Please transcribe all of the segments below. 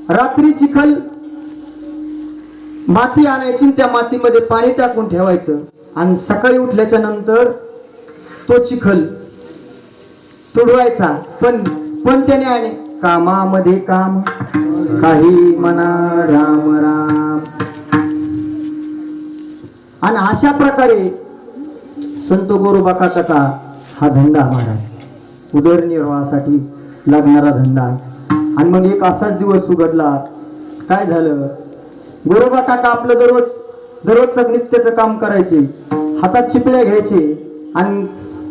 रात्री चिखल माती आणायची, त्या मातीमध्ये पाणी टाकून ठेवायचं आणि सकाळी उठल्याच्या नंतर तो चिखल तुडवायचा. पण त्याने आणे कामामध्ये काम काही म्हणा राम राम. आणि अशा प्रकारे संत गोरोबा काकाचा हा धंदा महाराज उदरनिर्वाहासाठी लागणारा धंदा. आणि मग एक असाच दिवस उघडला. काय झालं, गोरोबा काका आपलं दररोजचं नित्याचं काम करायचे, हातात चिपळ्या घ्यायचे आणि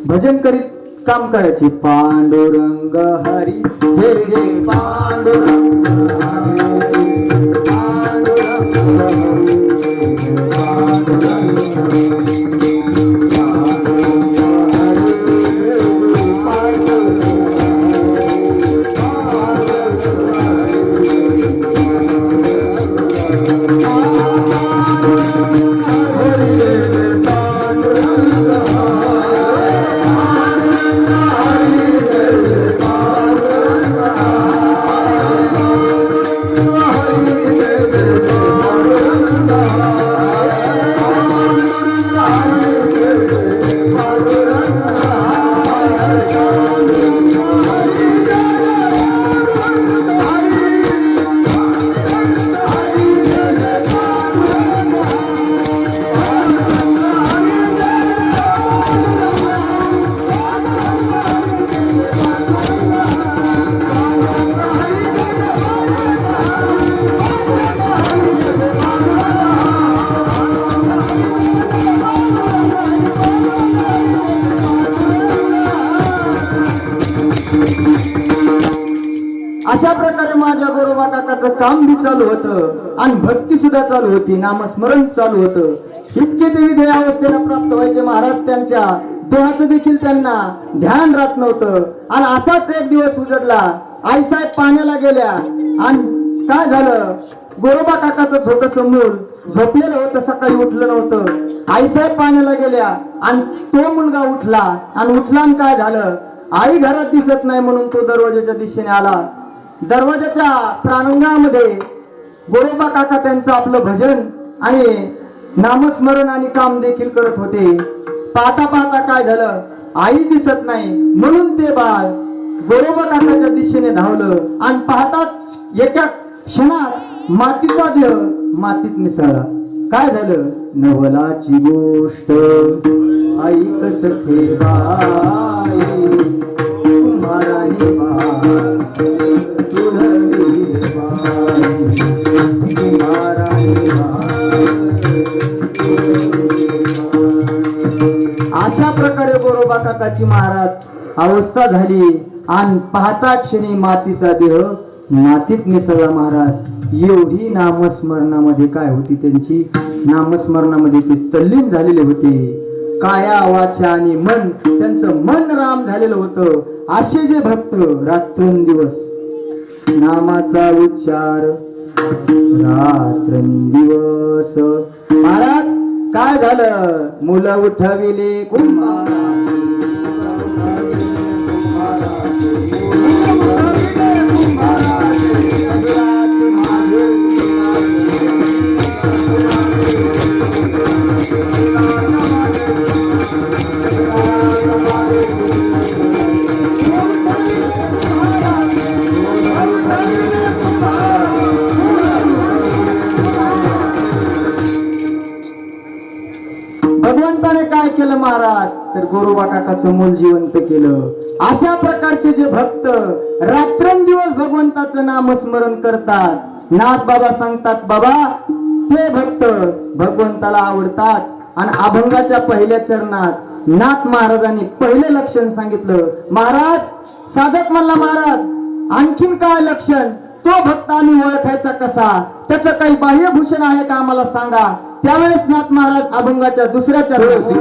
भजन करीत काम करायचे. पांडुरंग हरी जय जय पांडुरंग हरी, पांडुरंग अशा प्रकारे माझ्या गोरोबा काकाचं काम बी चालू होतं आणि भक्ती सुद्धा चालू होती, नामस्मरण चालू होतं. इतके ते विधेय अवस्थेला प्राप्त व्हायचे महाराज, त्यांच्या देहाचं देखील त्यांना ध्यान राहत नव्हतं. आणि असाच एक दिवस उजडला. आईसाहेब पाण्याला गेल्या आणि काय झालं, गोरोबा काकाचं छोटस मूल झोपलेलं होतं, सकाळी उठलं नव्हतं. आईसाहेब पाण्याला गेल्या आणि तो मुलगा उठला आणि काय झालं, आई घरात दिसत नाही म्हणून तो दरवाजाच्या दिशेने आला. दरवाजाच्या प्रांगणामध्ये गोरोबा काका त्यांचं आपलं भजन आणि नामस्मरण आणि काम देखील करत होते. पाहता पाहता काय झालं, आई दिसत नाही म्हणून ते बाळ गोरोबा काकाच्या दिशेने धावलं आणि पाहताच एका क्षणात मातीचा देह मातीत मिसळला. काय झालं, नवलाची गोष्ट ऐक सखे बाई, कुमारानी अशा प्रकारे गोरोबा काकाची महाराज अवस्था झाली आणि पाहता क्षणी मातीचा देह मातीत मिसळला. महाराज एवढी नामस्मरणामध्ये काय होती त्यांची, नामस्मरणामध्ये ते तल्लीन झालेले होते. काया वाचा आणि मन, त्यांचं मन राम झालेलं होतं. असे जे भक्त रात्रंदिवस नामाचा उच्चार रात्रंदिवस. महाराज काय झालं, मुलं उठविले कुंभारा, भगवंताने काय केलं महाराज, तर गोरोबा काकाचं मूल जिवंत केलं. अशा प्रकारचे जे भक्त रात्रंदिवस भगवंताचं नामस्मरण करतात, नाथ बाबा सांगतात, बाबा ते भक्त भगवंताला आवडतात. आणि अभंगाच्या पहिल्या चरणात नाथ महाराजांनी पहिलं लक्षण सांगितलं. महाराज साधक म्हणला, महाराज आणखीन काय लक्षण, तो भक्त आम्ही ओळखायचा कसा, त्याचं काही बाह्यभूषण आहे का आम्हाला सांगा. त्यावेळेस नाथ महाराज अभंगाच्या दुसऱ्या चरणात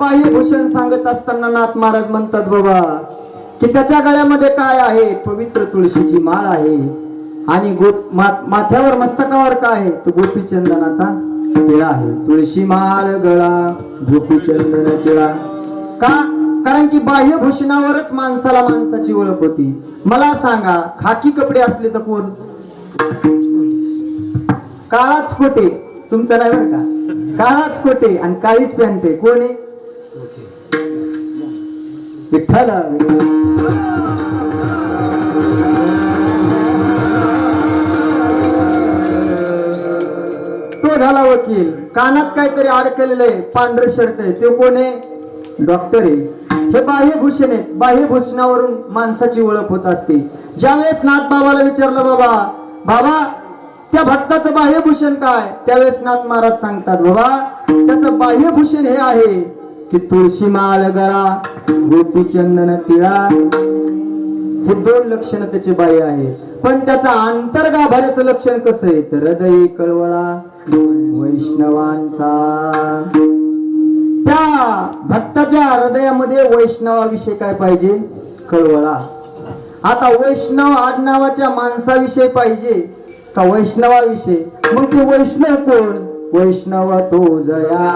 बाह्यभूषण सांगत असताना नाथ महाराज म्हणतात बाबा की त्याच्या गळ्यामध्ये काय आहे, पवित्र तुळशीची माळ आहे आणि माथ्यावर मस्तकावर काय आहे, तो गोपीचंदनाचा टिळा आहे. तुळशी माळ गळा गोपीचंदन टिळा. का? कारण की बाह्यभूषणावरच माणसाला माणसाची ओळख होती. मला सांगा, खाकी कपडे असले तर कोण? काळाच कोटे, तुमचा नाही बरं का, काळाच कोटे आणि काळीच पॅन्ट आहे, कोण आहे? विठ्ठल. तो झाला वकील. कानात काहीतरी अडकलेलं आहे, पांढरं शर्ट आहे, तो कोण आहे? डॉक्टर आहे. हे बाह्यभूषण आहेत. बाह्यभूषणावरून माणसाची ओळख होत असते. ज्यावेळेस नाथ बाबाला विचारलं बाबा बाबा त्या भक्ताचं बाह्यभूषण काय, त्यावेळेस नाथ महाराज सांगतात बाबा त्याचं बाह्यभूषण हे आहे की तुळशी माळ गळा गोपीचंदन टिळा. हे दोन लक्षण त्याचे बाह्य आहे. पण त्याचा अंतर्गाभाऱ्याचं लक्षण कसं आहे तर हृदय कळवळा वैष्णवांचा. त्या भक्ताच्या हृदयामध्ये वैष्णवाविषयी काय पाहिजे? कळवळा. आता वैष्णव आडनावाच्या माणसाविषयी पाहिजे का वैष्णवाविषयी? मग ते वैष्णव कोण? वैष्णव तो जया.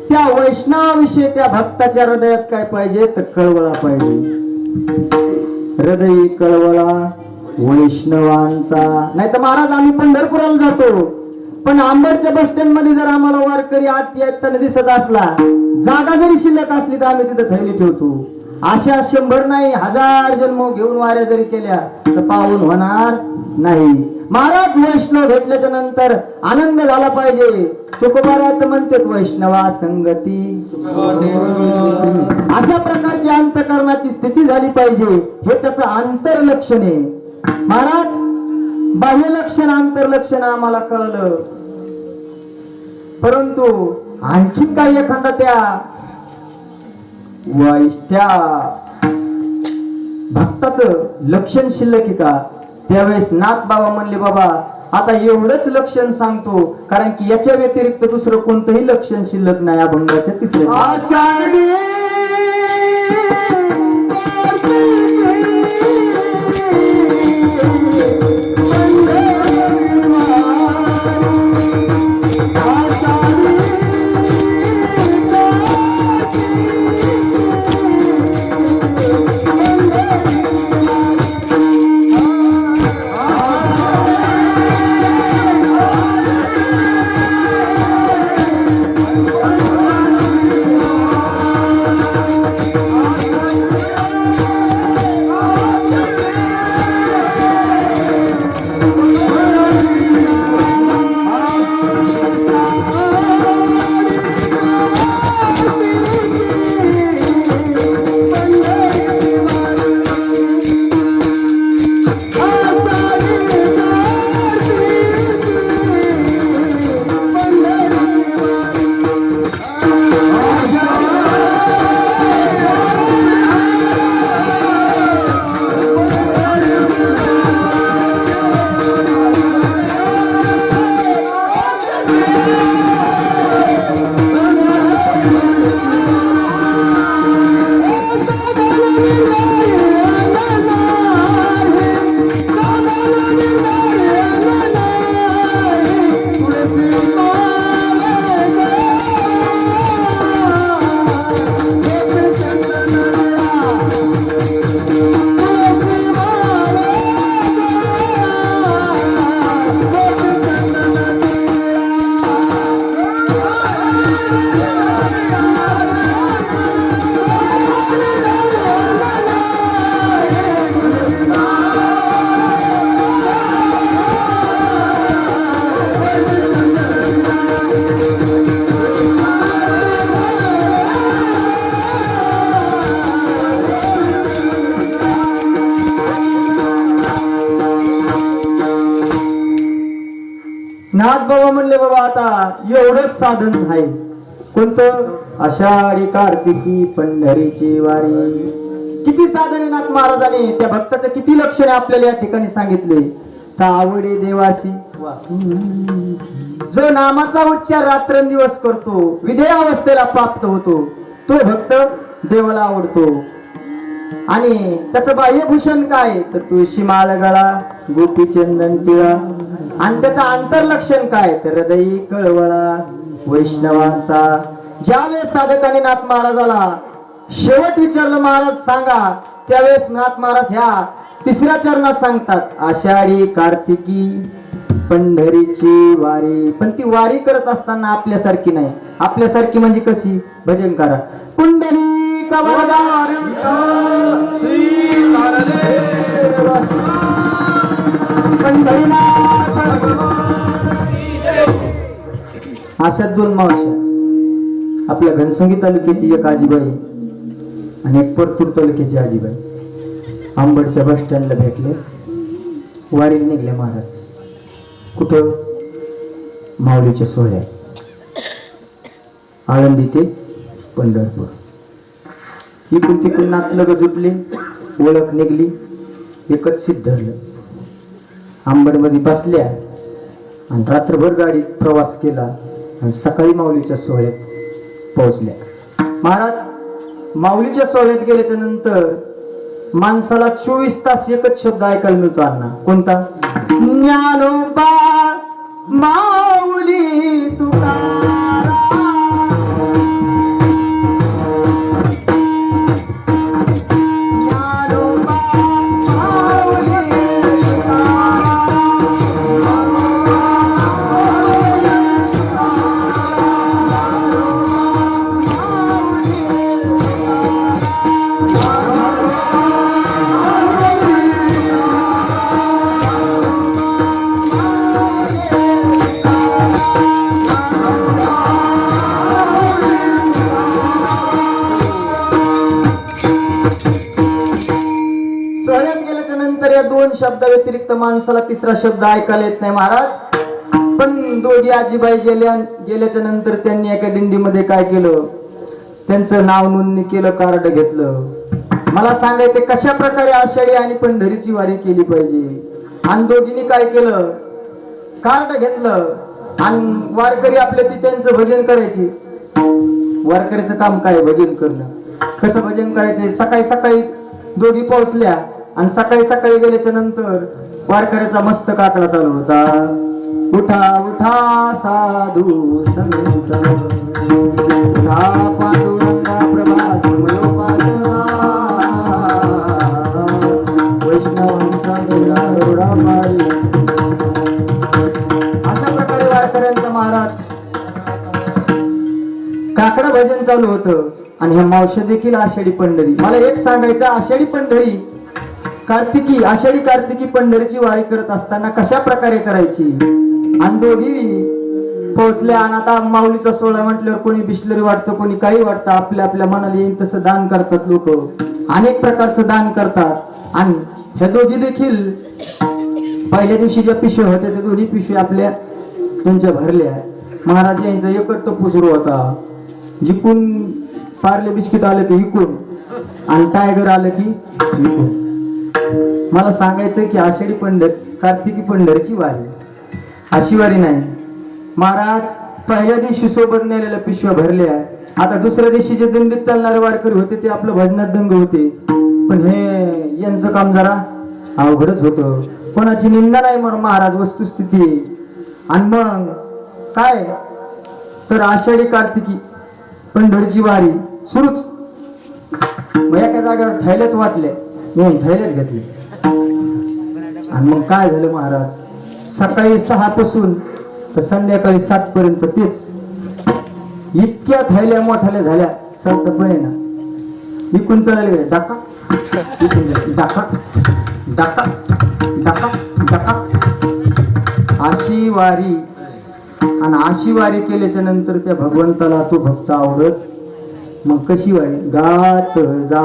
त्या वैष्णवाविषयी त्या भक्ताच्या हृदयात काय पाहिजे तर कळवळा पाहिजे. हृदय कळवळा वैष्णवांचा. नाही तर महाराज आम्ही पंढरपुराला जातो पण आंबरच्या बस स्टँड मध्ये जर आम्हाला वारकरी आत येताना दिसत असला, जागा जरी शिल्लक असली तर आम्ही तिथं थैली ठेवतो. अशा 100 नाही 1000 जन्म घेऊन वाऱ्या जरी केल्या तर पाहून होणार नाही. महाराज वैष्णव भेटल्याच्या नंतर आनंद झाला पाहिजे. तुकोबारात म्हणतात वैष्णवा संगती. अशा प्रकारची अंतःकरणाची स्थिती झाली पाहिजे. हे त्याचं आंतरलक्षण आहे. महाराज बाह्य लक्षण आंतरलक्षण आम्हाला कळलं, परंतु आणखी काही एखादा त्या भक्ताचं लक्षण शिल्लक आहे का? त्यावेळेस नाथ बाबा म्हणले बाबा आता एवढंच लक्षण सांगतो कारण की याच्या व्यतिरिक्त दुसरं कोणतंही लक्षण शिल्लक नाही. अभंगाच्या तिसऱ्या नाथबाबा म्हणले बाबा आता एवढंच साधन आहे कोणतं? आषाढी कार्तिकी पंढरीची वारी. किती साधन आहे नाथ महाराजांनी त्या भक्ताचं किती लक्षणे आपल्याला या ठिकाणी सांगितले. तर आवडे देवासी जो नामाचा उच्चार रात्रंदिवस करतो, विधेय अवस्थेला प्राप्त होतो, तो भक्त देवाला आवडतो. आणि त्याचं बाह्यभूषण काय? तर तुळशी माळ गळा, गोपी चंदन टिळा. आणि त्याचं आंतरलक्षण काय? तर हृदयी कळवळा वैष्णवांचा. ज्यावेळेस साधकाने नाथ महाराजाला शेवट विचारलं महाराज सांगा, त्यावेळेस नाथ महाराज ह्या तिसऱ्या चरणात सांगतात आषाढी कार्तिकी पंढरीची वारी. पण ती वारी करत असताना आपल्यासारखी नाही. आपल्यासारखी म्हणजे कशी? भजन करा पुंडरी कवरदार पंढरीनाथ. अशा दोन मावश्या आपल्या घनसंगी तालुक्याची एक आजीबाई आणि एक परतूर तालुक्याची आजीबाई आंबडच्या बस स्टँडला भेटले. वारीला निघले महाराज. कुठं? माऊलीच्या सोहळ्यात. आळंदी ते पंढरपूर. इकडून तिकडून नातलग जुटले, ओळख निघली, एकच सिद्ध धरलं. आंबडमध्ये बसल्या आणि रात्रभर गाडीत प्रवास केला आणि सकाळी माऊलीच्या सोहळ्यात पोहोचल्या. महाराज माऊलीच्या सोहळ्यात गेल्याच्या नंतर माणसाला 24 तास एकच शब्द ऐकायला मिळतो. अण्णा कोणता? ज्ञानोबा माऊली तुकाराम. ज्ञानोबा माऊली दोन शब्द व्यतिरिक्त माणसाला तिसरा शब्द ऐकायला येत नाही महाराज. पण दोघी आजीबाई गेल्याच्या नंतर त्यांनी एका दिंडीमध्ये काय केलं? त्यांचं नाव नोंदणी केलं, कार्ड घेतलं. मला सांगायचं कशा प्रकारे आषाढी आणि पंढरीची वारी केली पाहिजे. आणि दोघींनी काय केलं? कार्ड घेतलं आणि वारकरी आपले ती त्यांचं भजन करायचे. वारकरीचं काम काय? भजन करणं. कसं भजन करायचे? सकाळी सकाळी दोघी पोहोचल्या आणि सकाळी सकाळी गेल्याच्या नंतर वारकऱ्याचा मस्त काकडा चालू होता. उठा उठा साधू संत, उठा पांडुरंगा प्रभात वैष्णवांचा मेळा एवढा भारी. अशा प्रकारे वारकऱ्यांचा महाराज काकडा भजन चालू होतं. आणि ह्या मावश्या देखील आषाढी पंढरी. मला एक सांगायचं, आषाढी पंढरी कार्तिकी आषाढी कार्तिकी पंढरीची वारी करत असताना कशा प्रकारे करायची. आणि दोघी पोहोचल्या आणि आता माऊलीचा सोहळा म्हटल्यावर कोणी बिस्लरी वाटतं, कोणी काही वाटतं. आपल्या आपल्या मनाला येईल तसं दान करतात लोक. अनेक प्रकारचं दान करतात. आणि ह्या दोघी देखील पहिल्या दिवशी ज्या पिशव्या होत्या त्या दोन्ही पिशव्या आपल्या त्यांच्या भरल्या. महाराज यांचा एकच टप्पू सुरू होता. जिकून पार्ले बिस्किट आलं की विकून आणि टायगर आलं की विकून. मला सांगायचं की आषाढी कार्तिकी पंढरीची वारी अशी वारी नाही महाराज. पहिल्या दिवशी सोबत नेलेल्या पिशव्या भरल्या. आता दुसऱ्या दिवशी जे दिंडीत चालणारे वारकरी होते ते आपलं भजनात दंग होते. पण हे यांचं काम जरा अवघडच होतं. कोणाची निंदा नाही म्हणून महाराज, वस्तुस्थिती. आणि मग काय तर आषाढी कार्तिकी पंढरीची वारी सुरूच. मग एका जागेवर थैल्याच वाटले, थैल्याच घेतले. आणि मग काय झालं महाराज, सकाळी 6 पासून तर संध्याकाळी 7 पर्यंत तेच. इतक्या थैल्या मोठ्याल्या झाल्या संतपणे ना. विकून चालायला गेले डाका डाका डाका डाका डाका अशी वारी. आणि अशी वारी केल्याच्या नंतर त्या भगवंताला तो भक्त आवडत. मग कशी वारी? गात जा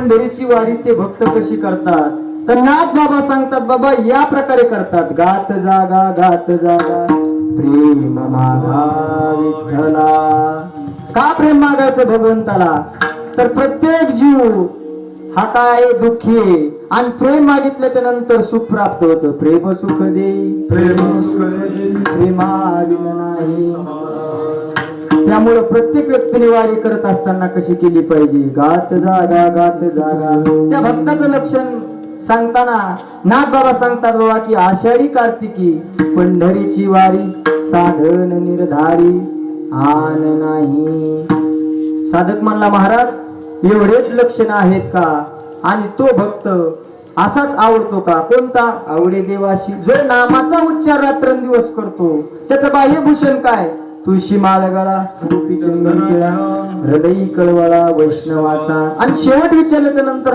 पंढरीची वारी ते भक्त कशी करतात तर नाथ बाबा सांगतात बाबा या प्रकारे करतात. गात जागा प्रेम मागा विठ्ठला. का प्रेम मागायचं भगवंताला तर प्रत्येक जीव हा काय दुःखी आहे आणि प्रेम मागितल्याच्या नंतर सुख प्राप्त होतं. प्रेम सुख दे प्रेमाविन नाही. त्यामुळे प्रत्येक व्यक्तीने वारी करत असताना कशी केली पाहिजे. गात जागा त्या भक्ताचं लक्षण सांगताना नाथ बाबा सांगतात बाबा की आषाढी कार्तिकी पंढरीची वारी साधन निर्धारी आन नाही. साधक म्हणला महाराज एवढेच लक्षण आहेत का आणि तो भक्त असाच आवडतो का. कोणता आवडे देवाशी जो नामाचा उच्चार रात्रंदिवस करतो. त्याचं बाह्यभूषण काय तुळशी माळ गळा रूपी चंदन केळा हृदयी कळवळा वैष्णवाचा. आणि शेवट विचारल्याच्या नंतर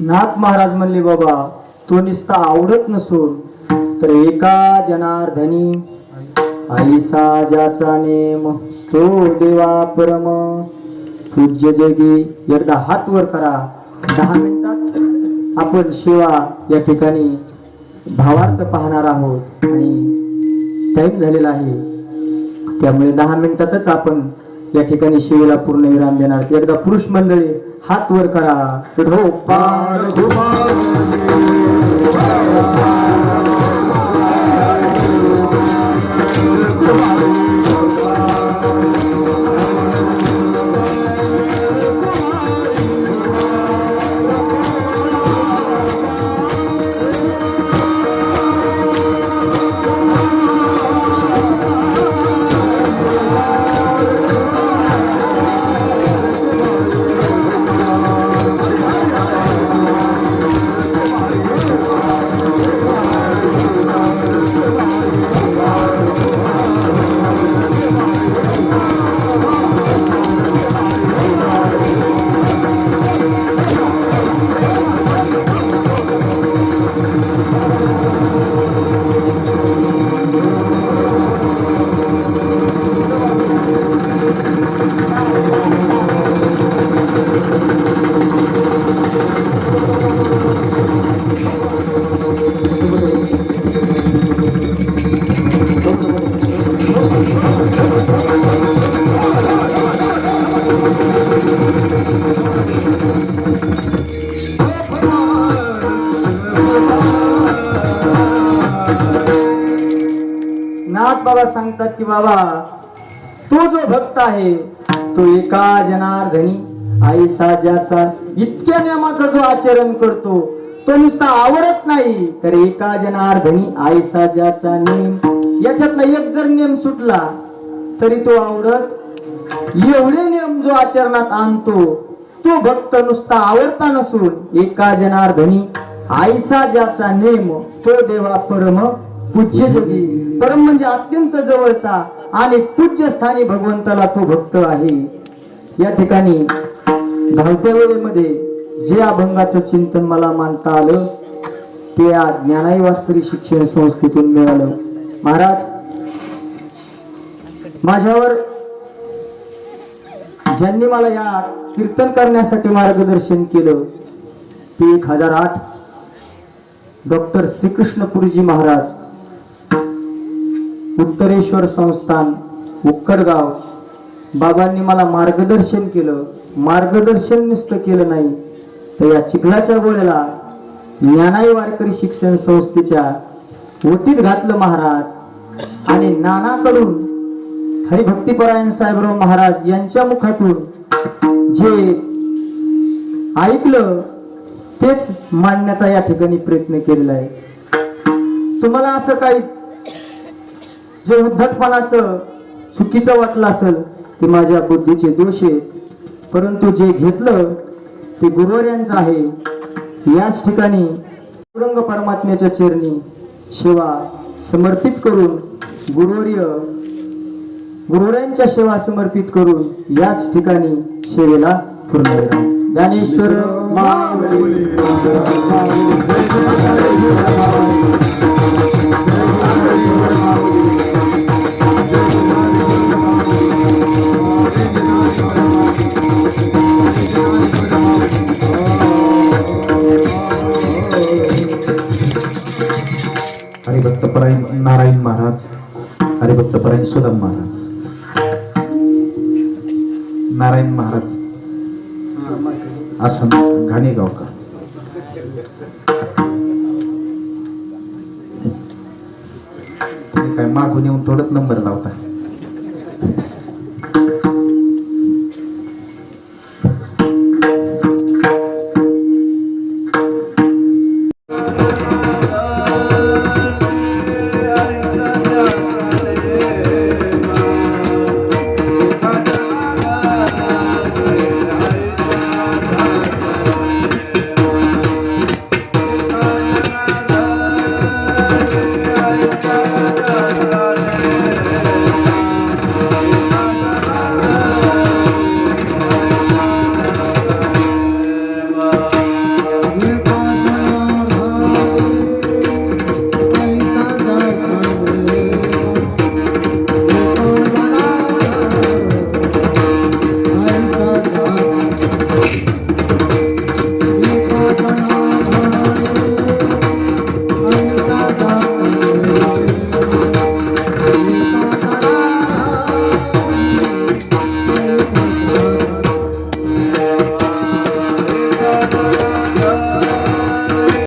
नाथ महाराज म्हणले बाबा तो निस्ता आवडत नसून तर एका जनार्दनी ऐसा ज्याचा नेम तो देवा परम पूज्य जगी. एकदा हात वर करा. 10 मिनिटात आपण शिवा या ठिकाणी भावार्थ पाहणार आहोत आणि टाइम झालेला आहे त्यामुळे 10 मिनिटातच आपण या ठिकाणी शिवेला पूर्ण विराम देणार. एकदा पुरुष मंडळी हात वर करा. हो पार नाथ बाबा सांगतात की बाबा तो जो भक्त आहे तो एका जनार्दनी ऐसा ज्याचा इतक्या नियमाचा जो आचरण करतो तो नुसता आवडत नाही तर एका जनार्दनी ऐसा ज्याचा नेम. याच्यातला एक जर नियम सुटला तरी तो आवडत. एवढे नियम जो आचरणात आणतो तो भक्त नुसता आवडता नसून एका जनार्दनी ऐसा ज्याचा नेम तो देवा परम पूज्य जगी. परम म्हणजे अत्यंत जवळचा आणि पूज्य स्थानी भगवंताला तो भक्त आहे. या ठिकाणी धावत्या वेळेमध्ये जे अभंगाचं चिंतन मला मांडता आलं ते या ज्ञानाई वारकरी शिक्षण संस्थेतून मिळालं. महाराज, माझ्यावर ज्यांनी मला या कीर्तन करण्यासाठी मार्गदर्शन केलं ते 1008 डॉक्टर श्रीकृष्णपुरीजी महाराज, उत्तरेश्वर संस्थान, उक्कडगाव. बाबांनी मला मार्गदर्शन केलं. मार्गदर्शन नुसतं केलं नाही तर या चिखलाच्या गोळ्याला ज्ञानाई वारकरी शिक्षण संस्थेच्या ओटीत घातलं महाराज. आणि नानाकडून हरिभक्तीपरायण साहेबराव महाराज यांच्या मुखातून जे ऐकलं तेच मांडण्याचा या ठिकाणी प्रयत्न केलेला आहे. तुम्हाला असं काही जे उद्धटपणाचं चुकीचं वाटलं असेल ते माझ्या बुद्धीचे दोष आहेत, परंतु जे घेतलं ते गुरुवर्यांचं आहे. याच ठिकाणी औरंग परमात्म्याच्या चरणी सेवा समर्पित करून गुरुवर्यांच्या सेवा समर्पित करून याच ठिकाणी सेवेला पूर्ण ज्ञानेश्वर हरिभक्तपरायण नारायण महाराज, हरिभक्तपरायण सुदाम महाराज, नारायण महाराज आसन घाणेगावकर. तुम्ही काय मागून येऊन थोडंच नंबर लावता.